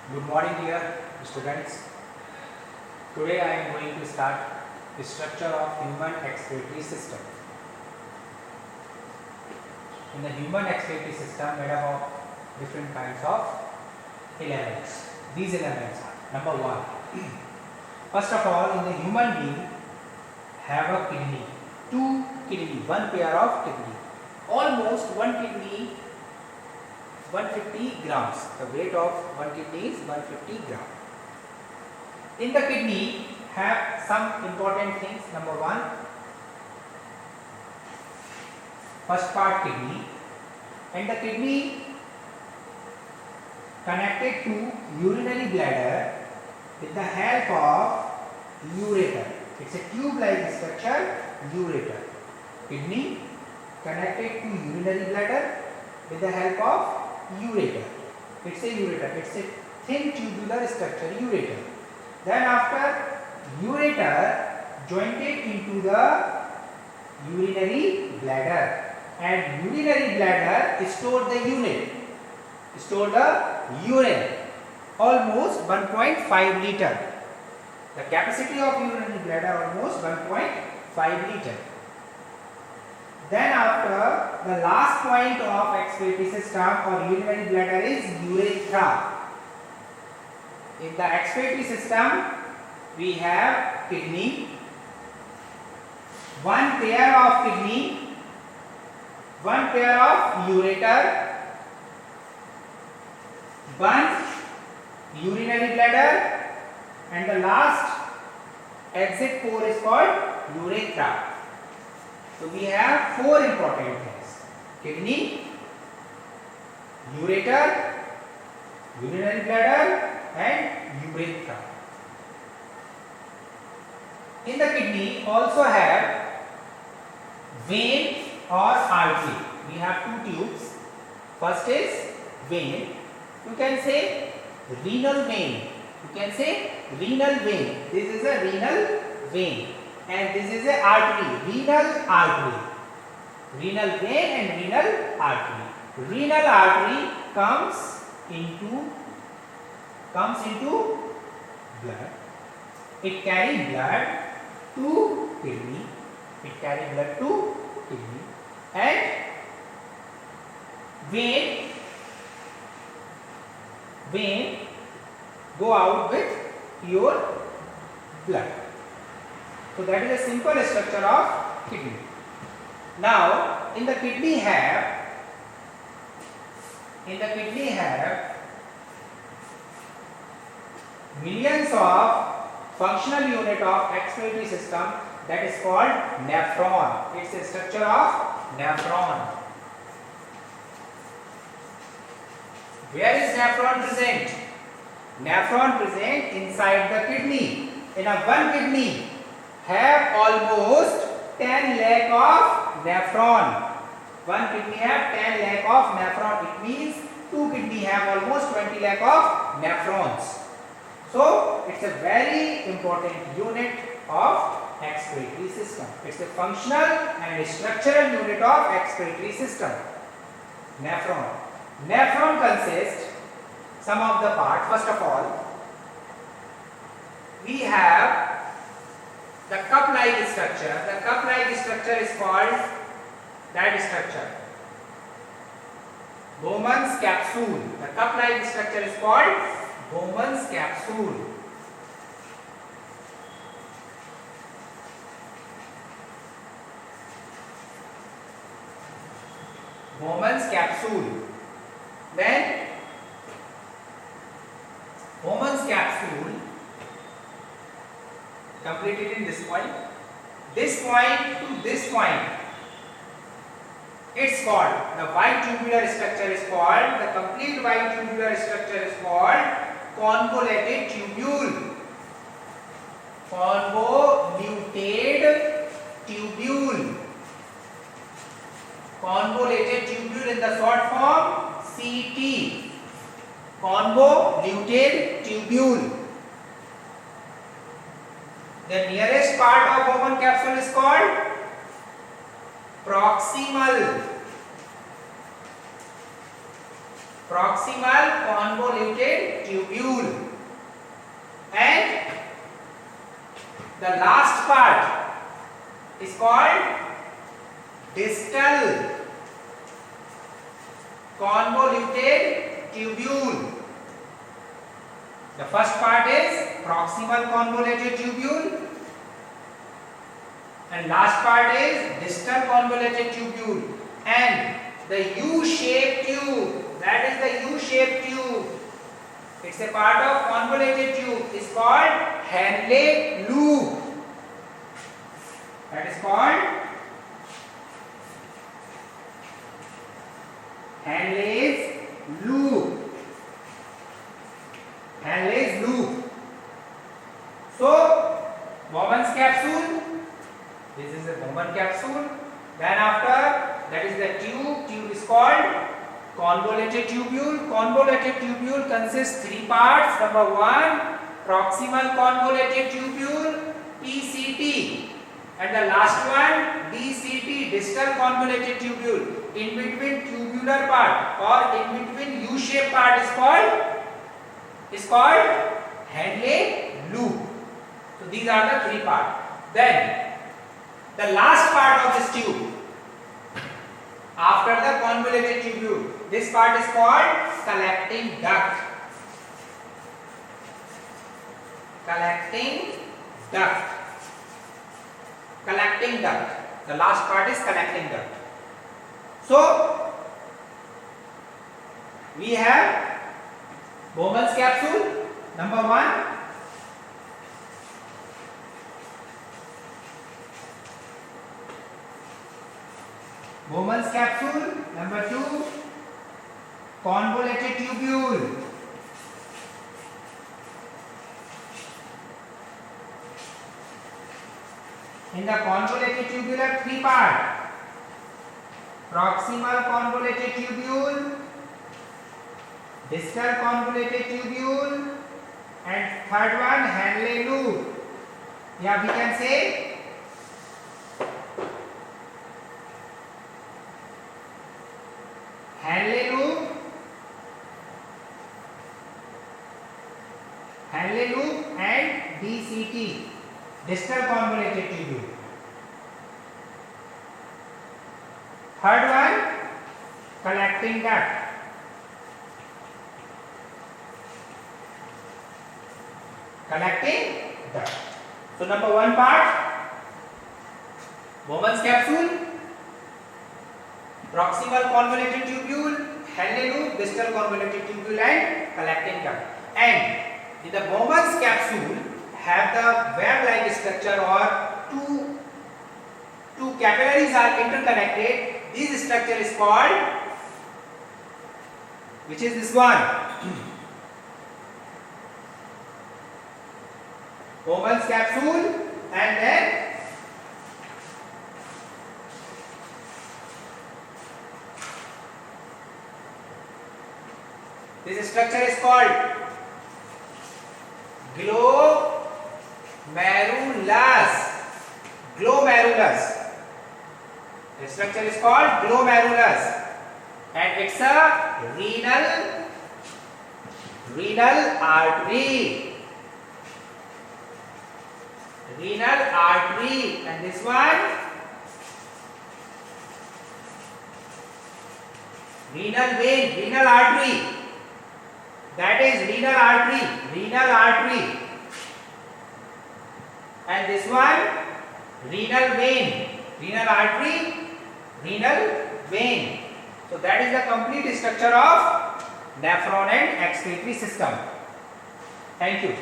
Good morning, dear students. Today I am going to start the structure of human excretory system. In the human excretory system made up of different kinds of elements. These elements are number one. First of all, in the human being have a kidney, two kidney, one pair of kidney. Almost one kidney 150 grams. The weight of one kidney is 150 grams. In the kidney have some important things. Number one, first part kidney, and the kidney connected to urinary bladder with the help of ureter. It's a tube-like structure, ureter. Kidney connected to urinary bladder with the help of ureter. It's a ureter. It's a thin tubular structure, ureter. Then after ureter jointed into the urinary bladder, and urinary bladder stored the urine, almost 1.5 liter. The capacity of urinary bladder almost 1.5 liter. Then after, the last point of excretory system or urinary bladder is urethra. In the excretory system, we have kidney, one pair of kidney, one pair of ureter, one urinary bladder, and the last exit pore is called urethra. So we have four important things: kidney, ureter, urinary bladder, and urethra. In the kidney also have vein or artery. We have two tubes. First is vein. You can say renal vein. You can say renal vein. This is a renal vein. And this is a artery, renal artery. Renal vein and renal artery. Renal artery comes into blood. It carries blood to kidney. And vein go out with pure blood. So that is a simple structure of kidney. Now in the kidney have millions of functional unit of excretory system, that is called nephron. It's a structure of nephron. Where is nephron present? Nephron present inside the kidney. In a one kidney have almost 10 lakh of nephron. One kidney have 10 lakh of nephron. It means two kidney have almost 20 lakh of nephrons. So it's a very important unit of excretory system. It's a functional and a structural unit of excretory system. Nephron. Nephron consists some of the parts. First of all, we have the cup-like structure. The cup-like structure is called that structure, Bowman's capsule. The cup-like structure is called Bowman's capsule. Bowman's capsule. Then Bowman's capsule completed in this point. This point to this point, it's called the white tubular structure is called, the complete white tubular structure is called convoluted tubule. Convoluted tubule. Convoluted tubule in the short form CT. Convoluted tubule. The nearest part of Bowman capsule is called proximal. proximal convoluted tubule, and the last part is called distal convoluted tubule. The first part is proximal convoluted tubule and last part is distal convoluted tubule. And the U-shaped tube, that is the U-shaped tube, it's a part of convoluted tube, is called Henle loop. That is called Henle's loop. Henle's loop. So, Bowman's capsule. This is a Bowman capsule. Then after, that is the tube. Tube is called convoluted tubule. Convoluted tubule consists three parts. Number one, proximal convoluted tubule, PCT, and the last one, DCT, distal convoluted tubule. In between tubular part or in between U-shaped part is called Henle loop. So these are the three parts. Then the last part of this tube, after the convoluted tubule, this part is called collecting duct. Collecting duct. Collecting duct. The last part is collecting duct. So we have Bowman's capsule, number one. Bowman's capsule, number two, convoluted tubule. In the convoluted tubule, three parts. Proximal convoluted tubule, distal convoluted tubule, and third one Henle loop. Yeah, we can say Henle loop, and DCT, distal convoluted tubule. Third one, collecting duct. Collecting duct. So number one part, Bowman's capsule, proximal convoluted tubule, Henle loop, distal convoluted tubule, and collecting duct. And in the Bowman's capsule have the web-like structure or two capillaries are interconnected. This structure is called, which is this one, Bowman's capsule, and then this structure is called glomerulus. Glomerulus. The structure is called glomerulus, and it's a renal artery. Renal artery, and this one renal vein, renal artery. That is renal artery. And this one renal vein, renal artery, renal vein. So that is the complete structure of nephron and excretory system. Thank you.